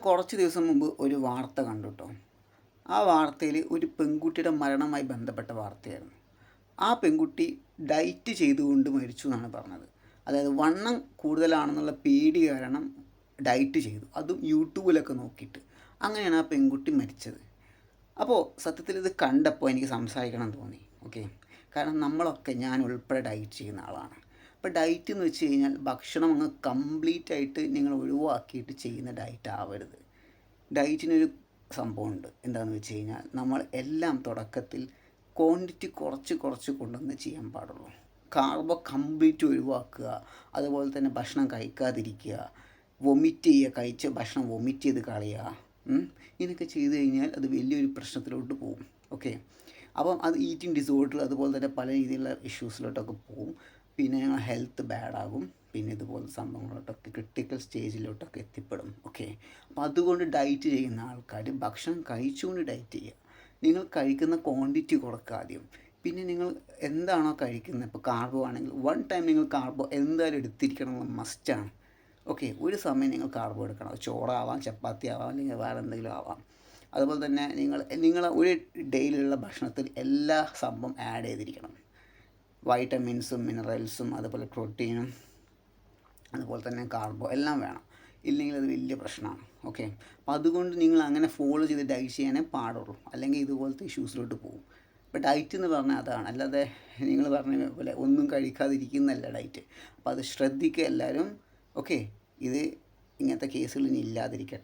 കുറച്ച് ദിവസം മുമ്പ് ഒരു വാർത്ത കണ്ടു കേട്ടോ. ആ വാർത്തയിൽ ഒരു പെൺകുട്ടിയുടെ മരണവുമായി ബന്ധപ്പെട്ട വാർത്തയായിരുന്നു. ആ പെൺകുട്ടി ഡയറ്റ് ചെയ്തുകൊണ്ട് മരിച്ചു എന്നാണ് പറഞ്ഞത്. അതായത് വണ്ണം കൂടുതലാണെന്നുള്ള പേടി കാരണം ഡയറ്റ് ചെയ്തു, അതും യൂട്യൂബിലൊക്കെ നോക്കിയിട്ട്. അങ്ങനെയാണ് ആ പെൺകുട്ടി മരിച്ചത്. അപ്പോൾ സത്യത്തിൽ ഇത് കണ്ടപ്പോൾ എനിക്ക് സംസാരിക്കണം തോന്നി. ഓക്കെ, കാരണം നമ്മളൊക്കെ, ഞാൻ ഉൾപ്പെടെ ഡയറ്റ് ചെയ്യുന്ന ആളാണ്. അപ്പോൾ ഡയറ്റ് എന്ന് വെച്ച് കഴിഞ്ഞാൽ ഭക്ഷണം അങ്ങ് കംപ്ലീറ്റ് ആയിട്ട് നിങ്ങൾ ഒഴിവാക്കിയിട്ട് ചെയ്യുന്ന ഡയറ്റ് ആവരുത്. ഡയറ്റിനൊരു സംഭവമുണ്ട്. എന്താണെന്ന് വെച്ച് കഴിഞ്ഞാൽ നമ്മൾ എല്ലാം തുടക്കത്തിൽ ക്വാണ്ടിറ്റി കുറച്ച് കുറച്ച് കൊണ്ടുവന്ന് ചെയ്യാൻ പാടുള്ളൂ. കാർബോ കംപ്ലീറ്റ് ഒഴിവാക്കുക, അതുപോലെ തന്നെ ഭക്ഷണം കഴിക്കാതിരിക്കുക, വൊമിറ്റ് ചെയ്യുക, കഴിച്ച ഭക്ഷണം വൊമിറ്റ് ചെയ്ത് കളയുക. ഇങ്ങനെയൊക്കെ ചെയ്ത് കഴിഞ്ഞാൽ അത് വലിയൊരു പ്രശ്നത്തിലോട്ട് പോകും. ഓക്കെ, അപ്പം അത് ഈറ്റിംഗ് ഡിസോർഡർ, അതുപോലെ തന്നെ പല രീതിയിലുള്ള ഇഷ്യൂസിലോട്ടൊക്കെ പോകും. പിന്നെ ഞങ്ങൾ ഹെൽത്ത് ബാഡാകും. പിന്നെ ഇതുപോലത്തെ സംഭവങ്ങളോട്ടൊക്കെ ക്രിട്ടിക്കൽ സ്റ്റേജിലോട്ടൊക്കെ എത്തിപ്പെടും. ഓക്കെ, അപ്പോൾ അതുകൊണ്ട് ഡയറ്റ് ചെയ്യുന്ന ആൾക്കാർ ഭക്ഷണം കഴിച്ചുകൊണ്ട് ഡയറ്റ് ചെയ്യുക. നിങ്ങൾ കഴിക്കുന്ന ക്വാണ്ടിറ്റി കുറക്കുക ആദ്യം. പിന്നെ നിങ്ങൾ എന്താണോ കഴിക്കുന്നത്, ഇപ്പോൾ കാർബോ ആണെങ്കിൽ വൺ ടൈം നിങ്ങൾ കാർബോ എന്തായാലും എടുത്തിരിക്കണം എന്ന് മസ്റ്റാണ്. ഓക്കെ, ഒരു സമയം നിങ്ങൾ കാർബോ എടുക്കണം. അത് ചോറാവാം, ചപ്പാത്തി ആവാം, അല്ലെങ്കിൽ വേറെ എന്തെങ്കിലും ആവാം. അതുപോലെ തന്നെ നിങ്ങൾ ഒരു ഡെയിലിയുള്ള ഭക്ഷണത്തിൽ എല്ലാ സംഭവം ആഡ് ചെയ്തിരിക്കണം. വൈറ്റമിൻസും മിനറൽസും അതുപോലെ പ്രോട്ടീനും അതുപോലെ തന്നെ കാർബോ എല്ലാം വേണം. ഇല്ലെങ്കിൽ അത് വലിയ പ്രശ്നമാണ്. ഓക്കെ, അപ്പോൾ അതുകൊണ്ട് നിങ്ങൾ അങ്ങനെ ഫോളോ ചെയ്ത് ഡയറ്റ് ചെയ്യാനേ പാടുള്ളൂ, അല്ലെങ്കിൽ ഇതുപോലത്തെ ഇഷ്യൂസിലോട്ട് പോകും. അപ്പോൾ ഡയറ്റ് എന്ന് പറഞ്ഞാൽ അതാണ്, അല്ലാതെ നിങ്ങൾ പറഞ്ഞ പോലെ ഒന്നും കഴിക്കാതിരിക്കുന്നതല്ല ഡയറ്റ്. അപ്പോൾ അത് ശ്രദ്ധിക്കുക എല്ലാവരും. ഓക്കെ, ഇത് ഇങ്ങനത്തെ കേസുകൾ ഇനി ഇല്ലാതിരിക്കട്ടെ.